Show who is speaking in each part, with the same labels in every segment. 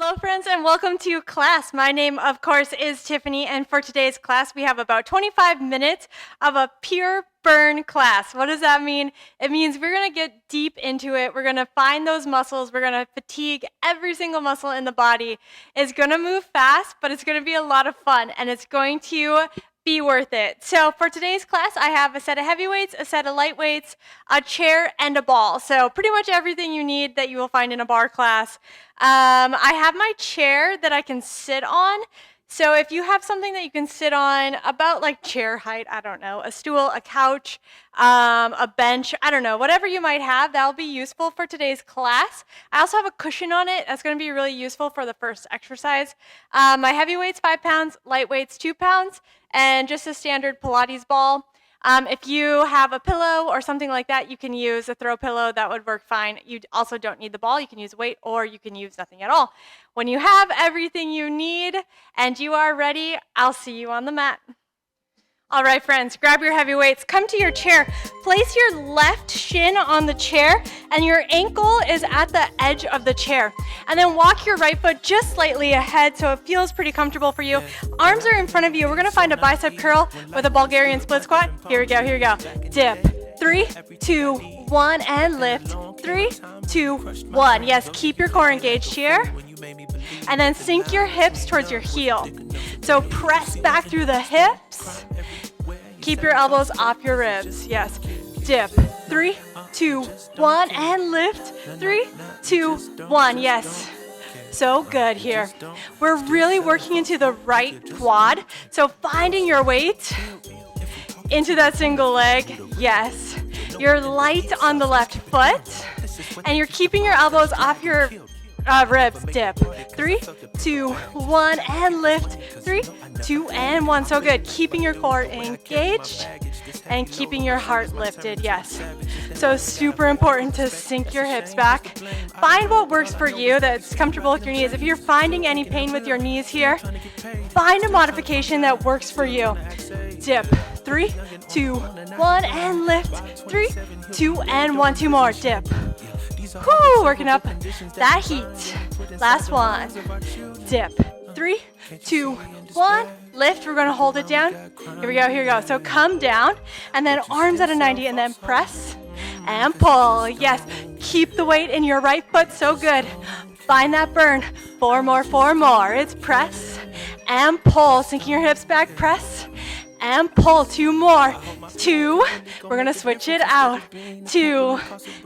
Speaker 1: Hello friends and welcome to class. My name of course is Tiffany, and for today's class we have about 25 minutes of a pure burn class. What does that mean? It means we're going to get deep into it. We're going to find those muscles. We're going to fatigue every single muscle in the body. It's going to move fast, but it's going to be a lot of fun and it's going to be worth it. So for today's class, I have a set of heavy weights, a set of light weights, a chair, and a ball. So pretty much everything you need that you will find in a bar class. I have my chair that I can sit on. So if you have something that you can sit on about like chair height, I don't know, a stool, a couch, a bench, I don't know, whatever you might have, that'll be useful for today's class. I also have a cushion on it. That's going to be really useful for the first exercise. My heavy weights, 5 pounds, light weights, 2 pounds, and just a standard Pilates ball. If you have a pillow or something like that, you can use a throw pillow. That would work fine. You also don't need the ball. You can use weight or you can use nothing at all. When you have everything you need and you are ready, I'll see you on the mat. All right, friends, grab your heavy weights. Come to your chair. Place your left shin on the chair and your ankle is at the edge of the chair. And then walk your right foot just slightly ahead so it feels pretty comfortable for you. Arms are in front of you. We're gonna find a bicep curl with a Bulgarian split squat. Here we go, here we go. Dip, 3, 2, 1, and lift. 3, 2, 1. Yes, keep your core engaged here. And then sink your hips towards your heel. So press back through the hips. Keep your elbows off your ribs. Yes. Dip. 3, 2, 1, and lift. 3, 2, 1. Yes. So good here. We're really working into the right quad. So finding your weight into that single leg. Yes. You're light on the left foot. And you're keeping your elbows off your ribs. Dip. 3, 2, 1, and lift. 3, 2, and 1. So good. Keeping your core engaged and keeping your heart lifted. Yes. So super important to sink your hips back. Find what works for you that's comfortable with your knees. If you're finding any pain with your knees here, find a modification that works for you. Dip. 3, 2, 1, and lift. 3, 2, and 1. 2 more. Dip. Whoo, working up that heat. Last one. Dip. 3, 2, 1. Lift. We're going to hold it down. Here we go, here we go. So come down and then arms at a 90 and then press and pull. Yes. Keep the weight in your right foot. So good. Find that burn. 4 more, 4 more. It's press and pull. Sinking your hips back. Press and pull. 2 more. 2. We're going to switch it out. 2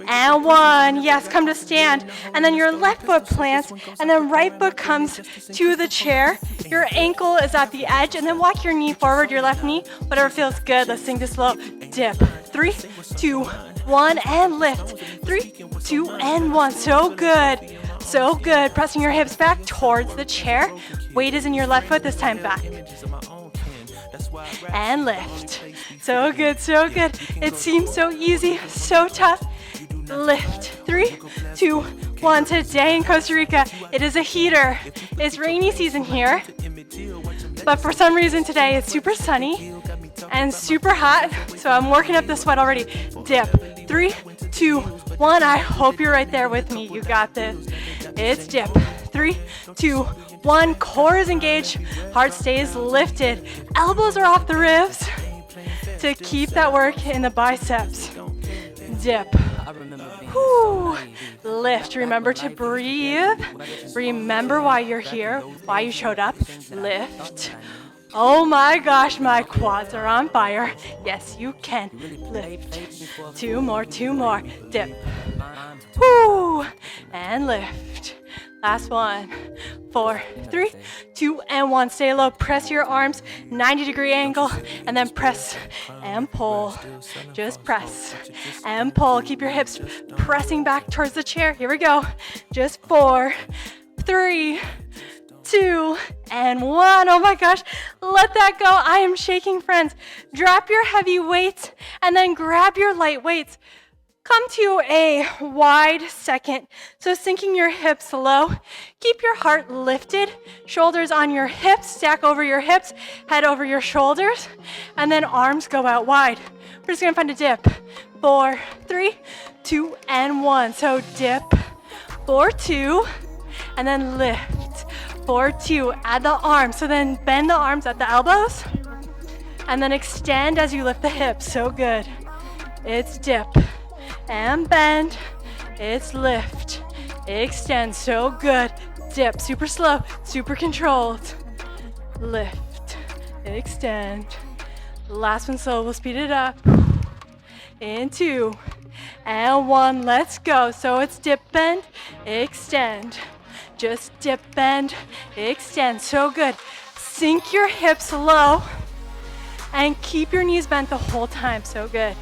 Speaker 1: and 1. Yes, come to stand. And then your left foot plants and then right foot comes to the chair. Your ankle is at the edge and then walk your knee forward, your left knee, whatever feels good. Let's sing this slow. Dip. 3, 2, 1, and lift. 3, 2, and 1. So good. So good. Pressing your hips back towards the chair. Weight is in your left foot, this time back. And lift. So good, so good. It seems so easy, so tough. Lift. 3, 2, 1. Today in Costa Rica, it is a heater. It's rainy season here, but for some reason today it's super sunny and super hot, so I'm working up the sweat already. Dip. 3, 2, 1. I hope you're right there with me. You got this. It's dip. 3, 2, 1. Core is engaged. Heart stays lifted. Elbows are off the ribs to keep that work in the biceps. Dip. Whew. Lift. Remember to breathe. Remember why you're here, why you showed up. Lift. Oh my gosh, my quads are on fire. Yes, you can. Lift. 2 more, 2 more. Dip. Whew. And lift. Last one. 4, 3, 2, and 1. Stay low. Press your arms, 90-degree angle, and then press and pull. Just press and pull. Keep your hips pressing back towards the chair. Here we go. Just 4, 3, 2, and 1. Oh my gosh, let that go. I am shaking, friends. Drop your heavy weights and then grab your light weights. Come to a wide second. So sinking your hips low. Keep your heart lifted. Shoulders on your hips. Stack over your hips. Head over your shoulders. And then arms go out wide. We're just going to find a dip. 4, 3, 2, and 1. So dip. 4, 2. And then lift. for 2. Add the arms. So then bend the arms at the elbows and then extend as you lift the hips. So good. It's dip and bend. It's lift. Extend. So good. Dip. Super slow. Super controlled. Lift. Extend. Last one slow. We'll speed it up. In 2 and 1. Let's go. So it's dip, bend, extend. Just dip, bend, extend. So good. Sink your hips low and keep your knees bent the whole time. So good.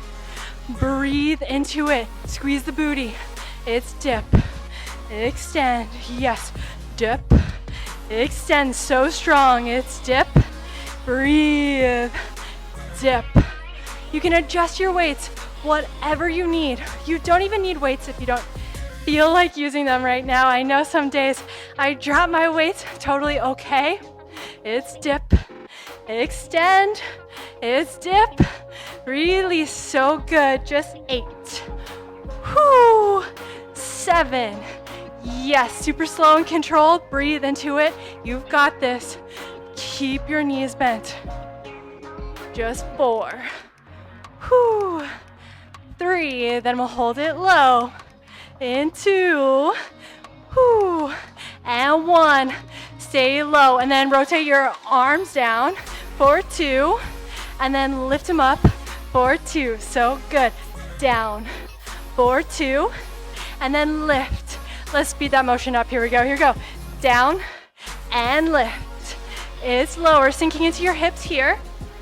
Speaker 1: Breathe into it. Squeeze the booty. It's dip, extend. Yes. Dip, extend. So strong. It's dip. Breathe. Dip. You can adjust your weights, whatever you need. You don't even need weights if you don't feel like using them right now. I know some days I drop my weights, totally okay. It's dip, extend, it's dip, release. So good. Just 8, 7. Yes, super slow and controlled. Breathe into it. You've got this. Keep your knees bent. Just 4, 3, then we'll hold it low. In 2, and 1. Stay low, and then rotate your arms down for 2, and then lift them up for 2. So good. Down for 2, and then lift. Let's speed that motion up. Here we go. Here we go. Down and lift. It's lower, sinking into your hips here.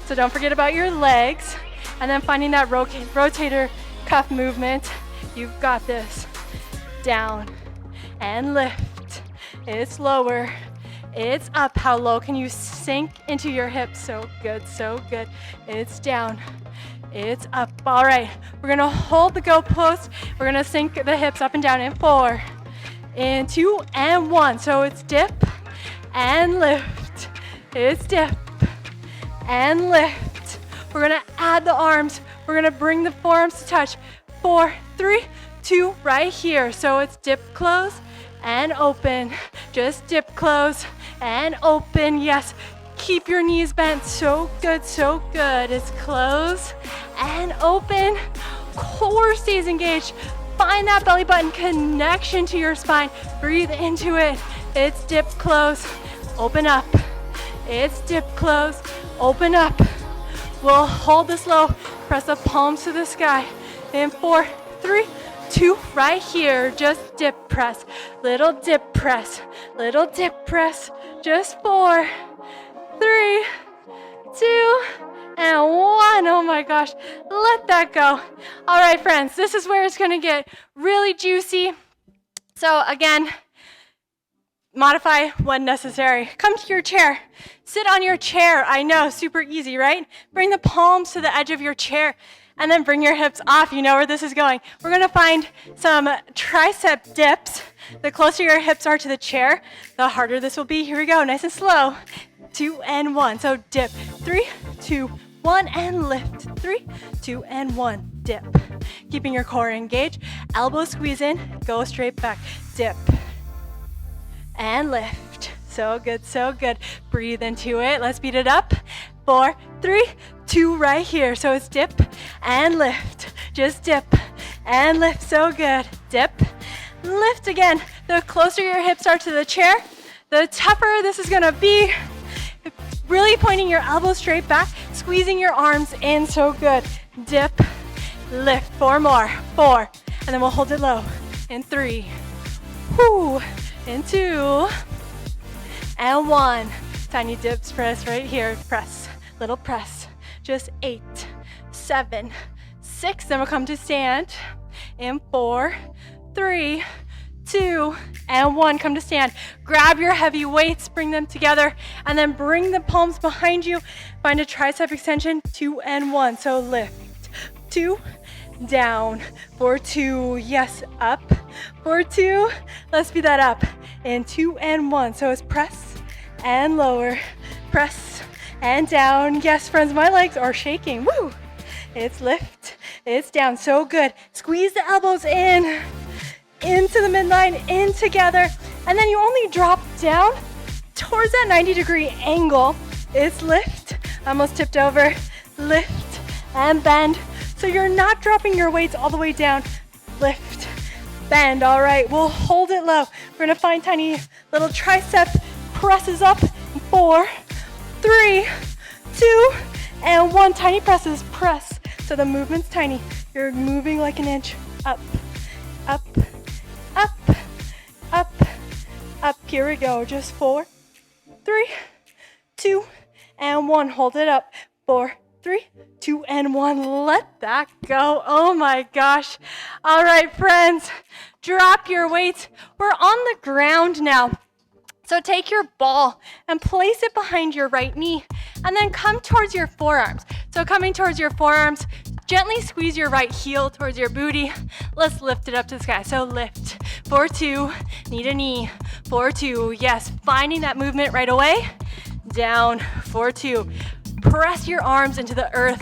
Speaker 1: So don't forget about your legs. And then finding that rotator cuff movement. You've got this. Down and lift. It's lower. It's up. How low can you sink into your hips? So good, so good. It's down. It's up. All right. We're going to hold the go post. We're going to sink the hips up and down in 4, in 2, and 1. So it's dip and lift. It's dip and lift. We're gonna add the arms. We're gonna bring the forearms to touch. 4, 3, 2, right here. So it's dip, close, and open. Just dip, close, and open. Yes, keep your knees bent. So good, so good. It's close and open. Core stays engaged. Find that belly button connection to your spine. Breathe into it. It's dip, close, open up. It's dip, close, open up. We'll hold this low. Press the palms to the sky. In 4, 3, 2, right here. Just dip press. Little dip press. Little dip press. Just 4, 3, 2, and 1. Oh my gosh. Let that go. All right, friends. This is where it's going to get really juicy. So again, modify when necessary. Come to your chair. Sit on your chair. I know, super easy, right? Bring the palms to the edge of your chair and then bring your hips off. You know where this is going. We're gonna find some tricep dips. The closer your hips are to the chair, the harder this will be. Here we go, nice and slow. 2 and 1, so dip. 3, 2, 1, and lift. 3, 2, and 1, dip. Keeping your core engaged. Elbows squeeze in, go straight back. Dip and lift. So good, so good. Breathe into it. Let's speed it up. 4, 3, 2, right here. So it's dip and lift. Just dip and lift. So good. Dip, lift again. The closer your hips are to the chair, the tougher this is gonna be. Really pointing your elbows straight back, squeezing your arms in. So good. Dip, lift. 4 more. 4, and then we'll hold it low. In 3, in 2, and 1. Tiny dips, press right here. Press, little press. Just 8, 7, 6. Then we'll come to stand. In 4, 3, 2, and 1. Come to stand. Grab your heavy weights, bring them together, and then bring the palms behind you. Find a tricep extension. 2 and 1. So lift. 2, down. For 2. Yes, up. For 2. Let's speed that up. In 2 and 1. So it's press and lower. Press and down. Yes, friends, my legs are shaking. Woo! It's lift. It's down. So good. Squeeze the elbows in. Into the midline, in together. And then you only drop down towards that 90-degree angle is lift. Almost tipped over. Lift and bend. So you're not dropping your weights all the way down. Lift, bend. All right, we'll hold it low. We're gonna find tiny little tricep presses up. 4, 3, 2, and 1. Tiny presses, press. So the movement's tiny. You're moving like an inch. Up, up, up, up, up. Here we go. Just 4, 3, 2, and 1. Hold it up. 4, 3, 2, and 1. Let that go. Oh my gosh. All right, friends, drop your weights. We're on the ground now. So take your ball and place it behind your right knee and then come towards your forearms. So coming towards your forearms, gently squeeze your right heel towards your booty. Let's lift it up to the sky. So lift, 4, 2, knee to knee, 4, 2. Yes, finding that movement right away. Down, 4, 2. Press your arms into the earth.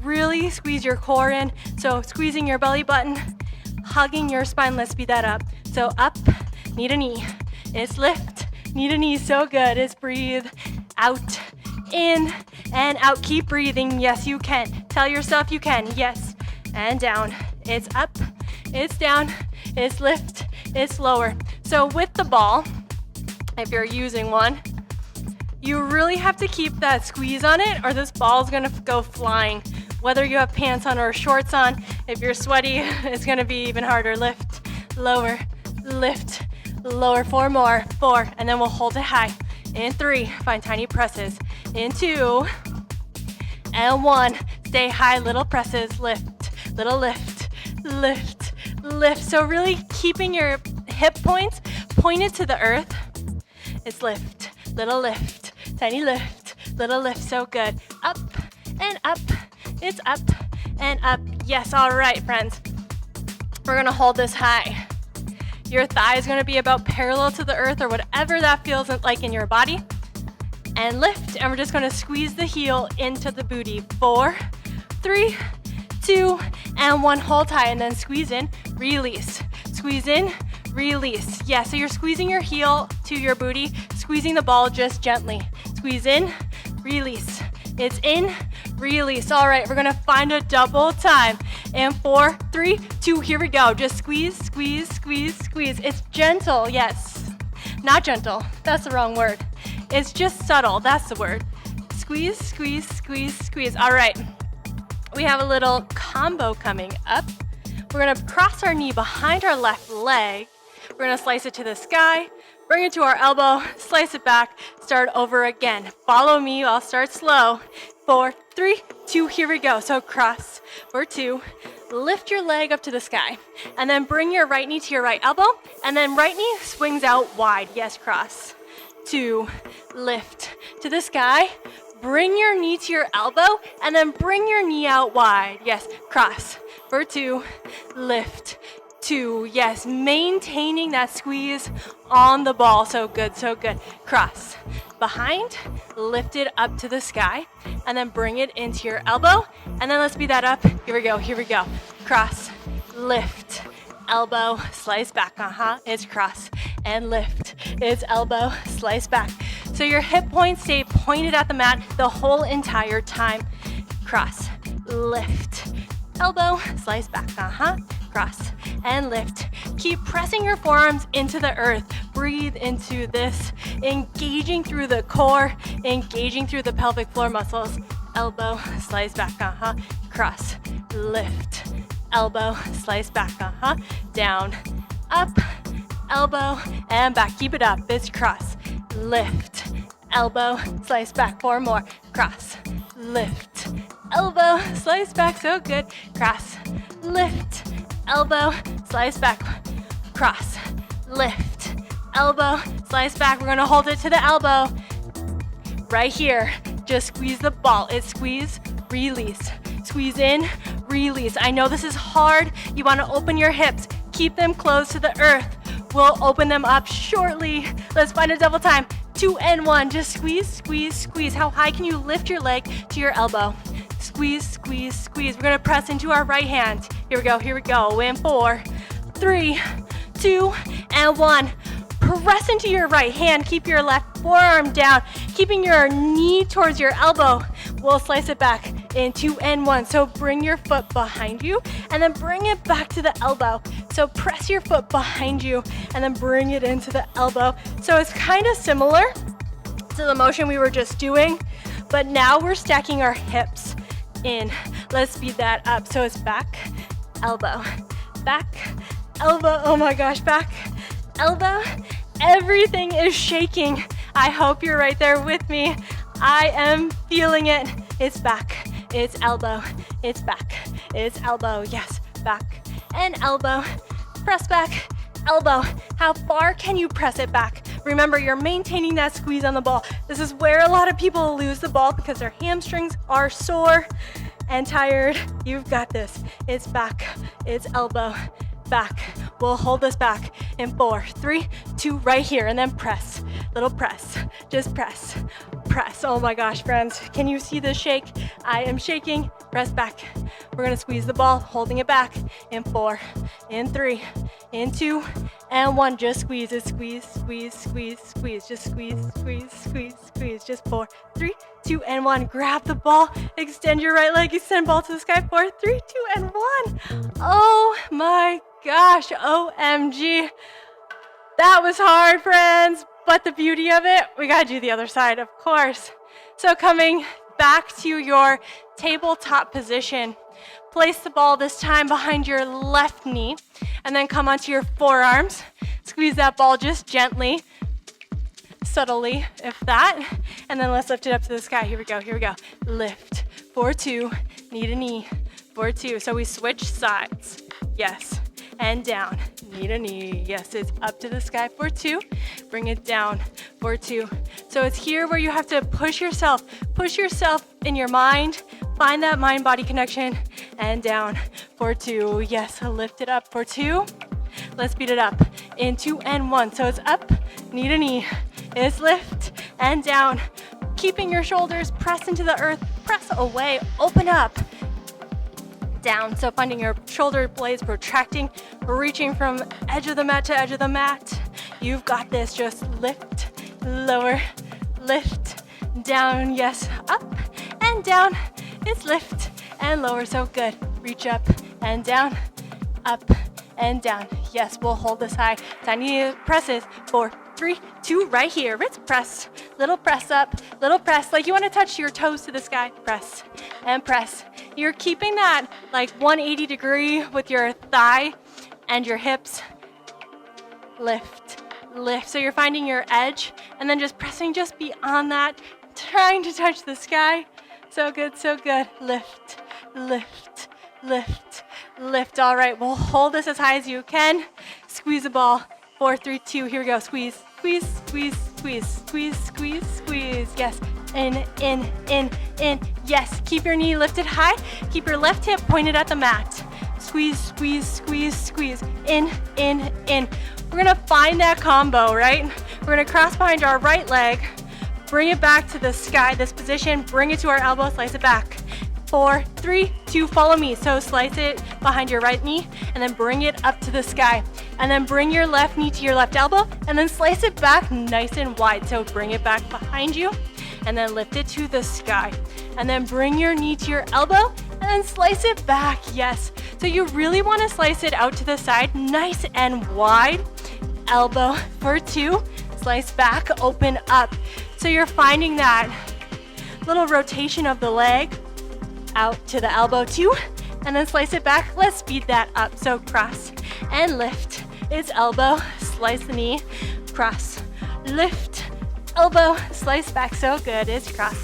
Speaker 1: Really squeeze your core in. So squeezing your belly button, hugging your spine. Let's speed that up. So up, knee to knee. It's lift. Knee to knee, so good. It's breathe out, in, and out. Keep breathing. Yes, you can. Tell yourself you can. Yes, and down. It's up, it's down, it's lift, it's lower. So with the ball, if you're using one, you really have to keep that squeeze on it or this ball is gonna go flying. Whether you have pants on or shorts on, if you're sweaty, it's gonna be even harder. Lift, lower, lift, lower. 4 more, 4, and then we'll hold it high. In 3, find tiny presses. In 2, and 1, stay high, little presses, lift, little lift, lift, lift. So really keeping your hip points pointed to the earth. It's lift, little lift, tiny lift, little lift, so good. Up and up, it's up and up. Yes, all right, friends. We're gonna hold this high. Your thigh is gonna be about parallel to the earth or whatever that feels like in your body. And lift, and we're just gonna squeeze the heel into the booty. 4, 3, 2, and 1. Hold high and then squeeze in, release. Squeeze in, release. Yeah, so you're squeezing your heel to your booty, squeezing the ball just gently. Squeeze in, release. It's in, release. All right, we're gonna find a double time. And 4, 3, 2, here we go. Just squeeze, squeeze, squeeze, squeeze. It's gentle, yes. Not gentle, that's the wrong word. It's just subtle, that's the word. Squeeze, squeeze, squeeze, squeeze. All right, we have a little combo coming up. We're gonna cross our knee behind our left leg. We're gonna slice it to the sky, bring it to our elbow, slice it back, start over again. Follow me, I'll start slow. 4, 3, 2, here we go. So cross for 2, lift your leg up to the sky, and then bring your right knee to your right elbow, and then right knee swings out wide. Yes, cross. 2, lift to the sky, bring your knee to your elbow, and then bring your knee out wide. Yes, cross for 2, lift. 2, yes, maintaining that squeeze on the ball. So good, so good. Cross, behind, lift it up to the sky, and then bring it into your elbow, and then let's speed that up. Here we go, here we go. Cross, lift, elbow, slice back, it's cross, and lift, it's elbow, slice back. So your hip points stay pointed at the mat the whole entire time. Cross, lift, elbow, slice back, cross, and lift. Keep pressing your forearms into the earth. Breathe into this, engaging through the core, engaging through the pelvic floor muscles. Elbow, slice back, cross, lift, elbow, slice back, down, up, elbow, and back. Keep it up. It's cross, lift, elbow, slice back. 4 more. Cross, lift, elbow, slice back. So good. Cross, lift, elbow, slice back. Cross, lift, elbow, slice back. We're gonna hold it to the elbow. Right here, just squeeze the ball. It's squeeze, release. Squeeze in, release. I know this is hard. You wanna open your hips. Keep them close to the earth. We'll open them up shortly. Let's find a double time. 2 and 1, just squeeze, squeeze, squeeze. How high can you lift your leg to your elbow? Squeeze, squeeze, squeeze. We're gonna press into our right hand. Here we go, here we go. In 4, 3, 2, and 1. press into your right hand. Keep your left forearm down, keeping your knee towards your elbow. We'll slice it back in 2 and 1. So bring your foot behind you and then bring it back to the elbow. So press your foot behind you and then bring it into the elbow. So it's kind of similar to the motion we were just doing, but now we're stacking our hips in. Let's speed that up. So it's back, elbow, back, elbow. Oh my gosh, back, elbow. Everything is shaking. I hope you're right there with me. I am feeling it. It's back, it's elbow, it's back, it's elbow. Yes, back and elbow. Press back, elbow. How far can you press it back? Remember, you're maintaining that squeeze on the ball. This is where a lot of people lose the ball because their hamstrings are sore and tired. You've got this. It's back, it's elbow, back. We'll hold this back in 4, 3, 2, right here, and then press. Little press, just press, press. Oh my gosh, friends, can you see the shake? I am shaking. Press back. We're gonna squeeze the ball, holding it back in 4, in 3, in 2, and 1. Just squeeze it, squeeze, squeeze, squeeze, squeeze. Just squeeze, squeeze, squeeze, squeeze. Just 4, 3, 2, and 1. Grab the ball, extend your right leg, extend ball to the sky. 4, 3, 2, and 1. Oh my gosh, OMG. That was hard, friends, but the beauty of it, we gotta do the other side, of course. So coming back to your tabletop position, place the ball this time behind your left knee, and then come onto your forearms. Squeeze that ball just gently, subtly, if that, and then let's lift it up to the sky. Here we go, here we go. Lift, 4, 2, knee to knee, 4, 2. So we switch sides, yes, and down, knee to knee, yes, it's up to the sky, 4, 2, bring it down, 4, 2. So it's here where you have to push yourself in your mind, find that mind-body connection, and down, 4, 2, yes, lift it up, 4, 2. Let's speed it up in 2 and 1. So it's up, knee to knee, it's lift and down, keeping your shoulders pressed into the earth, press away, open up, down. So finding your shoulder blades protracting, reaching from edge of the mat to edge of the mat. You've got this. Just lift, lower, lift, down, yes, up and down. It's lift and lower, so good. Reach up and down, up and down. Yes, we'll hold this high. Tiny presses, 4, 3, 2, right here. It's press, little press up, little press, like you want to touch your toes to the sky. Press and press. You're keeping that like 180 degree with your thigh and your hips. Lift, lift. So you're finding your edge and then just pressing just beyond that, trying to touch the sky. So good, so good. Lift, lift, lift, lift. All right, we'll hold this as high as you can. Squeeze the ball. 4, 3, 2, here we go. Squeeze, squeeze, squeeze, squeeze, squeeze, squeeze, squeeze. Yes, in, yes. Keep your knee lifted high. Keep your left hip pointed at the mat. Squeeze, squeeze, squeeze, squeeze. In. We're gonna find that combo, right? We're gonna cross behind our right leg, bring it back to the sky, this position, bring it to our elbow, slice it back. 4, 3, 2, follow me. So slice it behind your right knee and then bring it up to the sky. And then bring your left knee to your left elbow and then slice it back nice and wide. So bring it back behind you and then lift it to the sky. And then bring your knee to your elbow and then slice it back, yes. So you really want to slice it out to the side, nice and wide. Elbow for 2, slice back, open up. So you're finding that little rotation of the leg out to the elbow 2, and then slice it back. Let's speed that up. So cross and lift. It's elbow, slice the knee, cross, lift, elbow, slice back. So good. It's cross,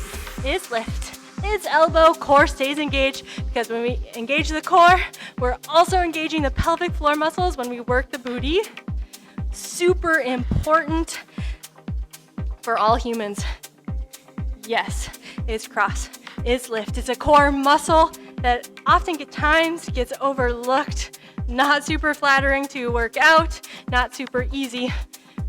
Speaker 1: it's lift, it's elbow. Core stays engaged because when we engage the core, we're also engaging the pelvic floor muscles when we work the booty. Super important for all humans. Yes, it's cross, it's lift. It's a core muscle that often at times gets overlooked. Not super flattering to work out, not super easy,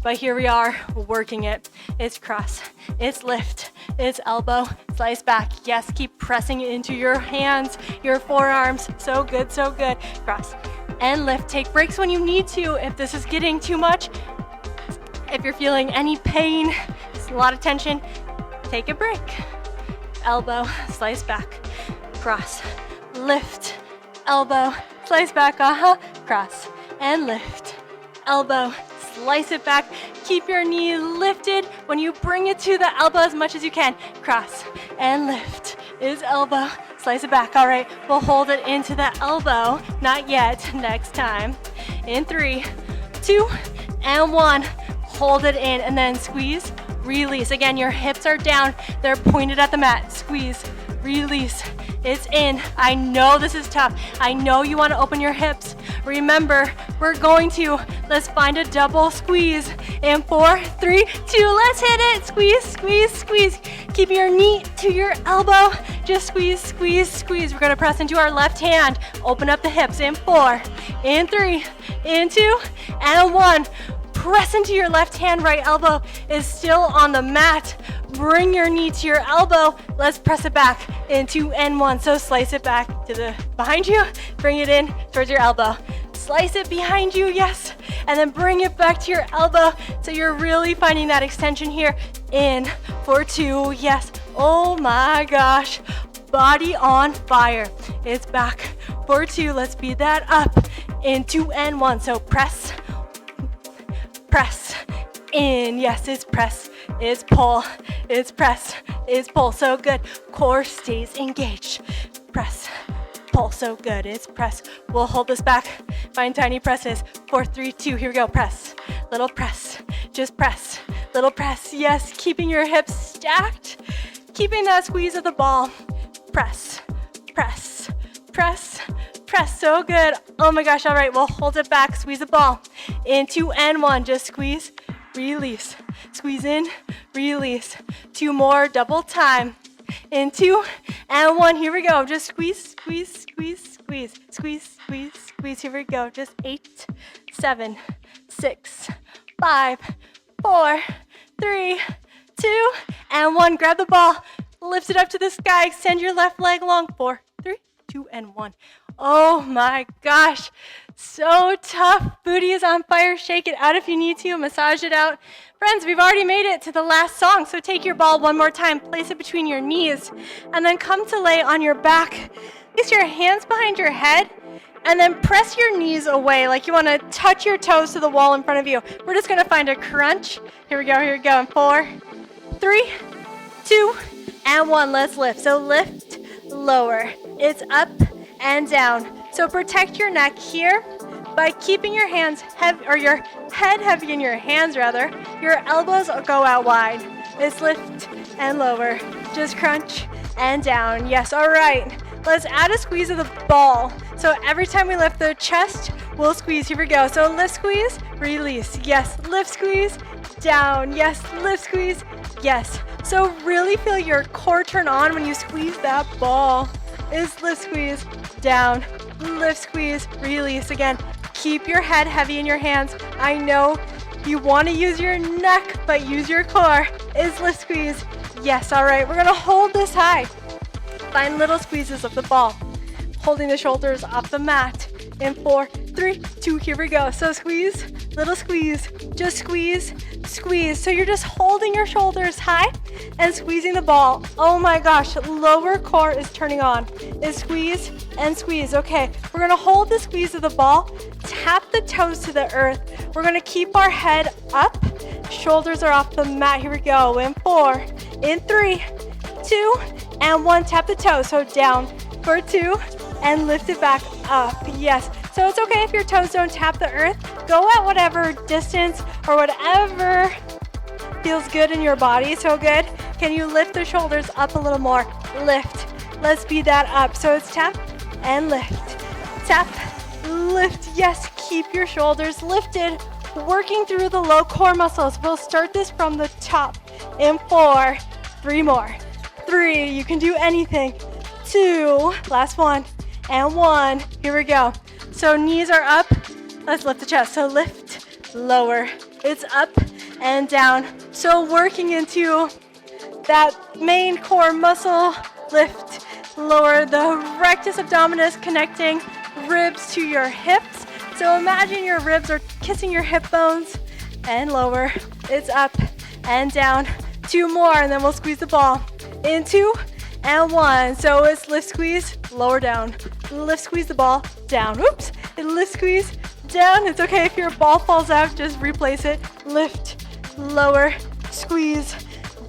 Speaker 1: but here we are working it. It's cross, it's lift, it's elbow, slice back. Yes, keep pressing it into your hands, your forearms. So good, so good. Cross and lift. Take breaks when you need to. If this is getting too much, If you're feeling any pain, just a lot of tension, take a break. Elbow, slice back, cross, lift, elbow, slice back, cross, and lift, elbow, slice it back. Keep your knee lifted. When you bring it to the elbow as much as you can, cross and lift is elbow, slice it back. All right, we'll hold it into the elbow. Not yet, next time. In 3, 2, and 1. Hold it in and then squeeze, release. Again, your hips are down. They're pointed at the mat. Squeeze, release. It's in. I know this is tough. I know you want to open your hips. Remember, let's find a double squeeze. In 4, 3, 2, let's hit it. Squeeze, squeeze, squeeze. Keep your knee to your elbow. Just squeeze, squeeze, squeeze. We're going to press into our left hand. Open up the hips. In 4, in 3, in 2, and 1. Press into your left hand. Right elbow is still on the mat. Bring your knee to your elbow. Let's press it back in 2 and 1. So slice it back to behind you. Bring it in towards your elbow. Slice it behind you, yes. And then bring it back to your elbow. So you're really finding that extension here. In for 2, yes. Oh my gosh. Body on fire. It's back for 2. Let's speed that up in 2 and 1. So press, press, in. Yes, it's press. It's pull, it's press, it's pull, so good. Core stays engaged. Press, pull, so good. It's press. We'll hold this back. Find tiny presses. 4, 3, 2. Here we go. Press, little press, just press, little press. Yes, keeping your hips stacked, keeping that squeeze of the ball. Press, press, press, press. So good. Oh my gosh. All right. We'll hold it back. Squeeze the ball. In 2 and 1. Just squeeze. Release, squeeze in, release. 2 more, double time. In 2 and 1, here we go. Just squeeze, squeeze, squeeze, squeeze, squeeze, squeeze, squeeze. Here we go. Just 8, 7, 6, 5, 4, 3, 2, and 1. Grab the ball, lift it up to the sky, extend your left leg long. 4, 3, 2, and 1. Oh my gosh. So tough. Booty is on fire. Shake it out if you need to. Massage it out. Friends, we've already made it to the last song. So take your ball one more time. Place it between your knees. And then come to lay on your back. Place your hands behind your head. And then press your knees away like you want to touch your toes to the wall in front of you. We're just going to find a crunch. Here we go. Here we go. In 4, 3, 2, and 1. Let's lift. So lift, lower. It's up and down. So protect your neck here by keeping your hands heavy, or your head heavy in your hands rather. Your elbows go out wide. It's lift and lower. Just crunch and down. Yes, all right. Let's add a squeeze of the ball. So every time we lift the chest, we'll squeeze. Here we go. So lift, squeeze, release. Yes, lift, squeeze, down. Yes, lift, squeeze, yes. So really feel your core turn on when you squeeze that ball. Is lift, squeeze, down. Lift, squeeze, release. Again, keep your head heavy in your hands. I know you want to use your neck, but use your core. Is lift, squeeze, yes. All right, we're going to hold this high. Find little squeezes of the ball. Holding the shoulders off the mat. In 4, 3, 2, here we go. So squeeze, little squeeze, just squeeze, squeeze. So you're just holding your shoulders high and squeezing the ball. Oh my gosh, lower core is turning on. Is squeeze and squeeze. Okay, we're gonna hold the squeeze of the ball, tap the toes to the earth. We're gonna keep our head up, shoulders are off the mat. Here we go. In 4, in 3, 2, and 1. Tap the toes, so down for 2, and lift it back up. Yes. So it's okay if your toes don't tap the earth. Go at whatever distance or whatever feels good in your body. So good. Can you lift the shoulders up a little more? Lift. Let's speed that up. So it's tap and lift. Tap, lift. Yes. Keep your shoulders lifted. Working through the low core muscles. We'll start this from the top. In 4, 3 more. 3. You can do anything. 2. Last one. And 1. Here we go. So knees are up. Let's lift the chest. So lift, lower. It's up and down. So working into that main core muscle. Lift, lower. The rectus abdominis connecting ribs to your hips. So imagine your ribs are kissing your hip bones. and lower. It's up and down. 2 more, and then we'll squeeze the ball. In 2 and 1. So it's lift, squeeze, lower, down. Lift, squeeze the ball, down. Oops. Lift, squeeze, down. It's okay if your ball falls out, just replace it. Lift, lower, squeeze,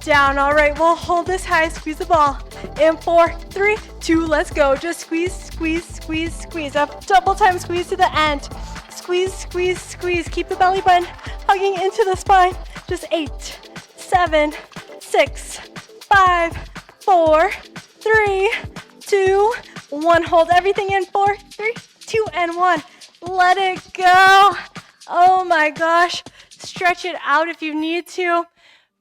Speaker 1: down. All right, we'll hold this high, squeeze the ball. In 4, 3, 2, let's go. Just squeeze, squeeze, squeeze, squeeze. Up, double time squeeze to the end. Squeeze, squeeze, squeeze. Keep the belly button hugging into the spine. Just 8, 7, 6, 5, 4, 3, 2, 1. Hold everything in 4, 3, 2, and 1. Let it go. Oh my gosh. Stretch it out if you need to.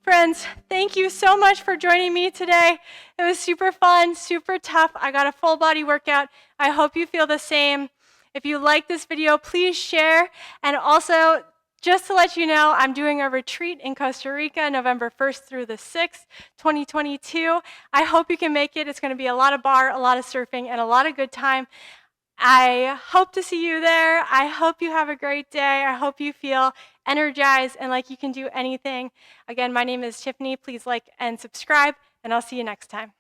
Speaker 1: Friends, thank you so much for joining me today. It was super fun, super tough. I got a full body workout. I hope you feel the same. If you like this video, please share. And also, just to let you know, I'm doing a retreat in Costa Rica, November 1st through the 6th, 2022. I hope you can make it. It's going to be a lot of bar, a lot of surfing, and a lot of good time. I hope to see you there. I hope you have a great day. I hope you feel energized and like you can do anything. Again, my name is Tiffany. Please like and subscribe, and I'll see you next time.